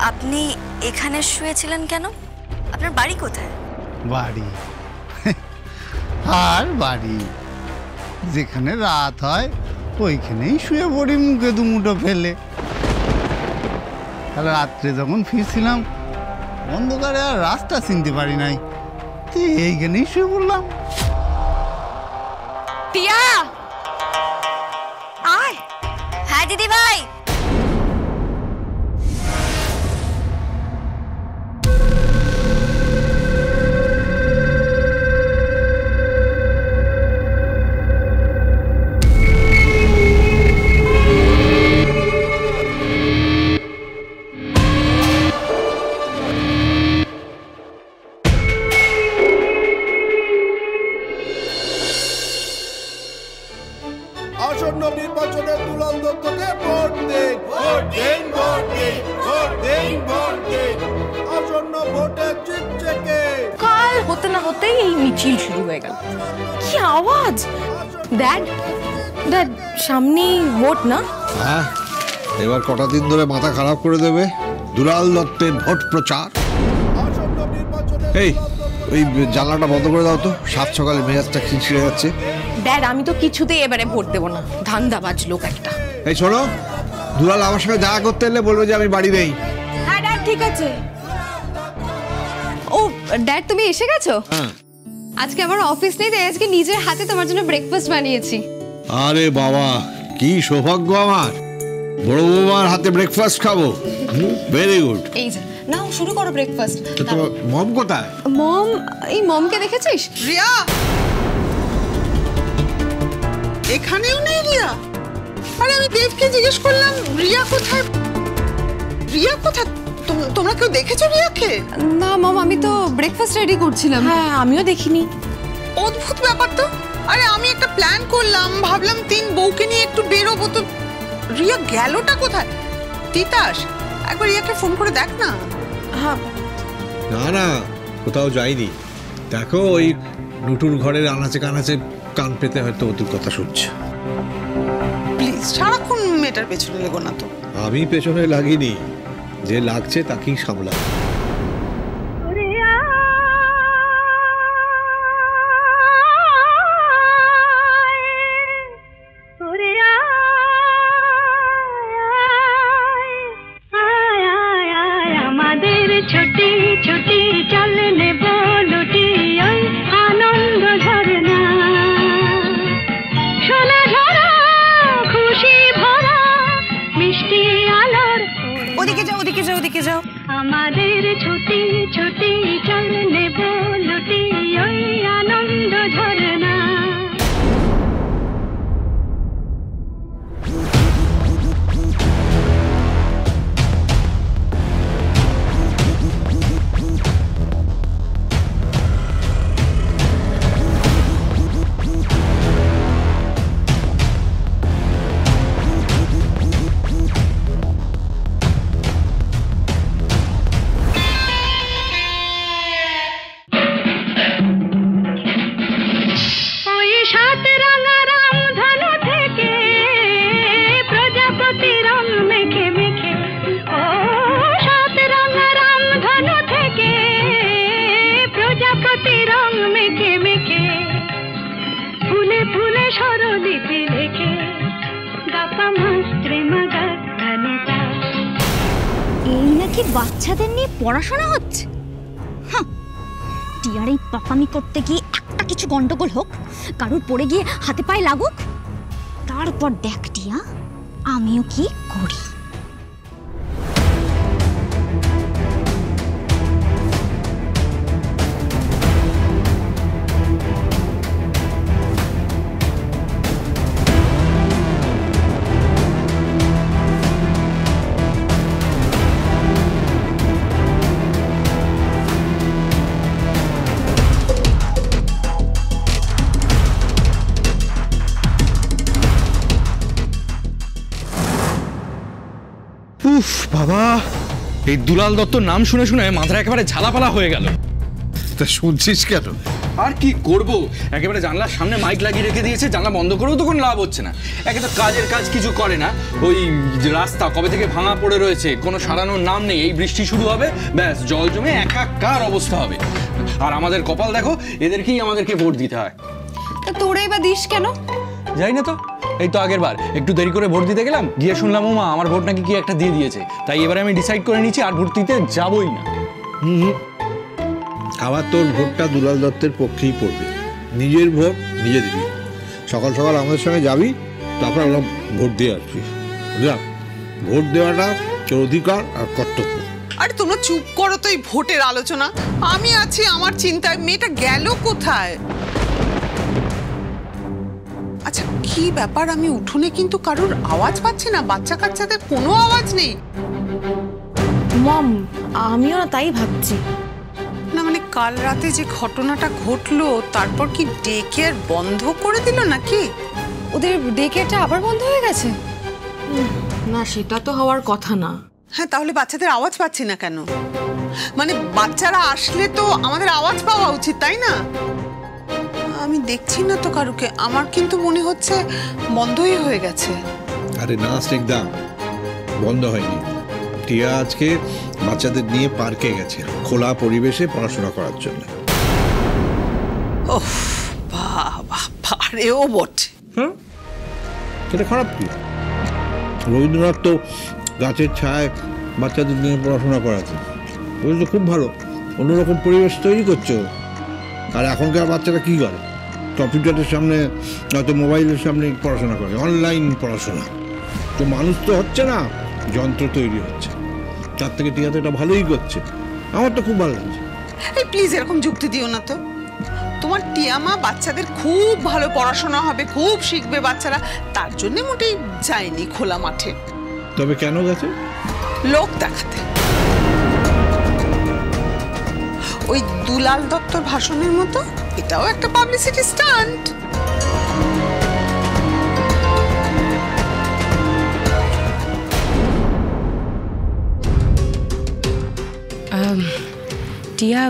আপনি এখানে শুয়েছিলেন কেন? আপনার বাড়ি কোথায়? বাড়ি আর বাড়ি, যেখানে রাত হয় ওইখানেই শুয়ে পড়ি মুখে দুমুঠো ফেলে। আর রাত্রে যখন ফিরছিলাম অন্ধকারে আর রাস্তা চিনতে পারি নাই, এইখানেই শুয়ে পড়লাম। টিয়া, আয়। হ্যাঁ দিদি ভাই। আসন্ন নির্বাচনে দুলাল দত্তকে ভোট দিন, ভোট দিন, ভোট দিন, ভোট দিন, ভোট দিন। আসন্ন ভোটে জিতছে কে? কাল হতে না হতেই এই মিছিল শুরু হয়ে গেল। কি আওয়াজ! ড্যাড, ড্যাড, সামনেই ভোট না? হ্যাঁ, এবার কটা দিন ধরে মাথা খারাপ করে দেবে। দুলাল দত্তের ভোট প্রচার। এই ওই জানলাটা বন্ধ করে দাও তো, সাত সকালে মেজাজটা খিঁচড়ে যাচ্ছে। ড্যাড, আমি তো কিছুতেই এবারে ভোট দেবো না, ধান্দাবাজ লোক একটা। এই শোনো, দুলাল আমার সঙ্গে দেখা করতে এলে বলবে যে আমি বাড়ি নেই। হ্যাঁ ড্যাড, ঠিক আছে। ও ড্যাড, তুমি এসে গেছো? হ্যাঁ, আজকে আমার অফিস নেই, তাই আজকে নিজের হাতে তোমার জন্য ব্রেকফাস্ট বানিয়েছি। আরে বাবা, কি সৌভাগ্য আমার, বড় বৌমার হাতে ব্রেকফাস্ট খাবো। Very good. এই যে নাও, শুরু করো ব্রেকফাস্ট। তোমার মম কোথায়? মম, এই মমকে দেখেছিস? রিয়া, এখানেও নেই রিয়া? আরে আমি দেবকে জিজ্ঞেস করলাম রিয়া কোথায়, রিয়া কোথায়? তোমরা কেউ দেখেছো রিয়াকে? না মম, আমি তো ব্রেকফাস্ট রেডি করছিলাম। হ্যাঁ, আমিও দেখিনি। অদ্ভুত ব্যাপার তো। আরে আমি একটা প্ল্যান করলাম, ভাবলাম তিন বউকে নিয়ে একটু বেরোবো, তো রিয়া গেলটা কোথায়? তিতাস, একবার রিয়াকে ফোন করে দেখ না। হ্যাঁ। না না, কোথাও যাইনি। দেখো ওই নুটুর ঘরের আনাচে কানাচে কান পেতে হয়তো ওদের কথা শুনছে। প্লিজ সারাক্ষণ মেয়েটার পেছনে লেগো না তো। আমি পেছনে লাগিনি, যে লাগছে তাকেই সামলা। छोटी छोटी चलने बोलती आनंद झरना सोना झरा खुशी भरा मिष्टी आलोर ওদিকে যাও, ওদিকে যাও, ওদিকে যাও। আমাদের छोटी छोटी चलने बोलती आनंद झरना। এই নাকি বাচ্চাদের নিয়ে পড়াশোনা হচ্ছে? টিয়ার এই পাকামি করতে গিয়ে একটা কিছু গন্ডগোল হোক, কারোর পড়ে গিয়ে হাতে পায়ে লাগুক, তারপর দেখ টিয়া আমিও কি করি। উফ বাবা, এই দুলাল দত্তর নাম শুনে শুনে মাথা একেবারে ঝালাপালা হয়ে গেল। তা শুনছিস কেন? আর কি করব, একেবারে জানলার সামনে মাইক লাগিয়ে রেখে দিয়েছে, জানলা বন্ধ করেও তো কোনো লাভ হচ্ছে না। একে তো কাজের কাজ কিছু করে না, ওই রাস্তা কবে থেকে ভাঙা পড়ে রয়েছে, কোনো সারানোর নাম নেই। এই বৃষ্টি শুরু হবে, ব্যাস জল জমে একাকার অবস্থা হবে। আর আমাদের কপাল দেখো, এদেরকেই আমাদেরকে ভোট দিতে হয়। তোরাই বা দিস কেন? যাই না তো, এই তো আগের বার একটু দেরি করে ভোট দিতে গেলাম, গিয়ে শুনলাম ও মা আমার ভোট নাকি কি একটা দিয়ে দিয়েছে। তাই এবারে আমি ডিসাইড করে নিয়েছি আর ভোট দিতে যাবই না। আবার তোর ভোটটা দুলাল দত্তের পক্ষেই পড়বে। নিজের ভোট নিজে দিবি, সকাল সকাল আমাদের সঙ্গে যাবি, তারপর আমরা ভোট দিয়ে আসবি। বুঝলাম, ভোট দেওয়াটা তোর অধিকার আর কর্তব্য। আরে তোমরা চুপ করো তো, এই ভোটের আলোচনা। আমি আছি আমার চিন্তায়, মেয়েটা গেল কোথায়? আচ্ছা কি ব্যাপার, আমি উঠোনে কিন্তু কারোর আওয়াজ পাচ্ছি না, বাচ্চা কাচ্চাদের কোনো আওয়াজ নেই। মম, আমিও না তাই ভাবছি। না মানে কাল রাতে যে ঘটনাটা ঘটলো, তারপর কি ডে কেয়ার বন্ধ করে দিল নাকি? ওদের ডে কেয়ারটা আবার বন্ধ হয়ে গেছে? না, সেটা তো হওয়ার কথা না। হ্যাঁ, তাহলে বাচ্চাদের আওয়াজ পাচ্ছি না কেন? মানে বাচ্চারা আসলে তো আমাদের আওয়াজ পাওয়া উচিত, তাই না? আমি দেখছি না তো কারুকে, আমার কিন্তু মনে হচ্ছে বন্ধই হয়ে গেছে। আরে না স্নিগ্ধা, বন্ধ হয়নি। টিয়া আজকে বাচ্চাদের নিয়ে পার্কে গেছে, খোলা পরিবেশে পড়াশোনা করার জন্য। ওহ বাবা, পারেও বটে। হ্যাঁ, সেটা খারাপ কি? রবীন্দ্রনাথ তো গাছের ছায় বাচ্চাদের নিয়ে পড়াশোনা করাতে, ওই তো খুব ভালো, অন্যরকম পরিবেশ তৈরি করছো। আর এখনকার বাচ্চারা কী করে? কম্পিউটারের সামনে, হয়তো মোবাইলের সামনে পড়াশোনা করে, অনলাইন পড়াশোনা। তো মানুষ তো হচ্ছে না, যন্ত্র তৈরি হচ্ছে। তার থেকে টিয়া তো এটা ভালোই করছে, আমার তো খুব ভালো লাগছে। এই প্লিজ এরকম যুক্তি দিও না তো। তোমার টিয়ামা বাচ্চাদের খুব ভালো পড়াশোনা হবে, খুব শিখবে বাচ্চারা, তার জন্য মোটেই যায়নি খোলা মাঠে। তবে কেন গেছে? লোক দেখাতে। ওই দুলাল দত্তর ভাষণের মতো এটাও একটা পাবলিসিটি স্টান্ট। টিয়া,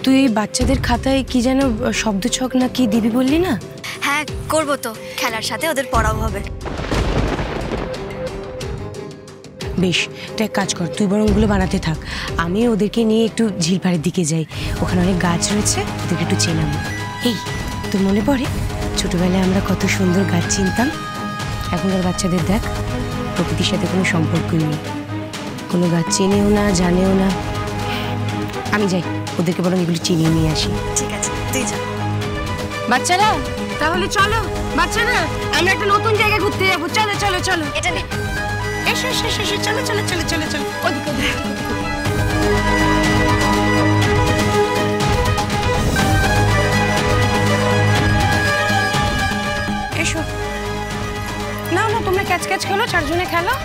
তুই বাচ্চাদের খাতায় কি যেন শব্দছক না কি দিবি বললি না? হ্যাঁ করবো তো, খেলার সাথে ওদের পড়াও হবে। বেশ, তো এক কাজ কর, তুই বরং ওগুলো বানাতে থাক, আমি ওদেরকে নিয়ে একটু ঝিলপাড়ের দিকে যাই। ওখানে অনেক গাছ রয়েছে, ওদেরকে একটু চেনাবো। এই তোর মনে পড়ে ছোটবেলায় আমরা কত সুন্দর গাছ চিনতাম? এখনকার বাচ্চাদের দেখ, প্রকৃতির সাথে কোনো সম্পর্কই নেই, কোনো গাছ চেনেও না, জানেও না। আমি যাই, ওদেরকে বরং এগুলো চিনিয়ে নিয়ে আসি। ঠিক আছে, তুই যা। বাচ্চারা তাহলে চলো, বাচ্চারা আমরা একটা নতুন জায়গায় ঘুরতে যাবো। চলো চলো চলো, এটা নে। এসো এসো এসো, চলো চলো চলো চলো চলো, ওদিকে এসো। না না, তোমরা ক্যাচ ক্যাচ খেলো, চারজনে খেলো।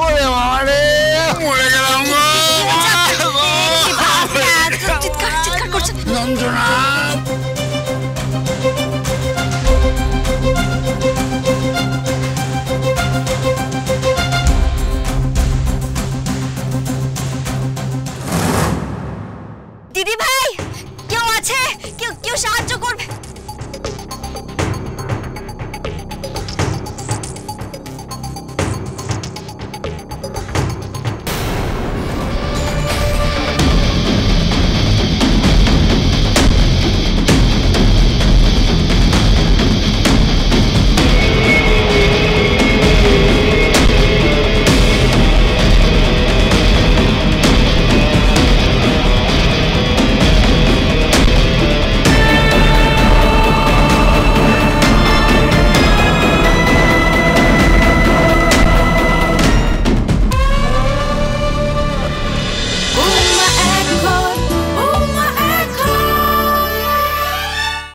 ওরে বাবা রে, মরে গেলাম গো। চিৎকার চিৎকার করছে, যন্ত্রণা।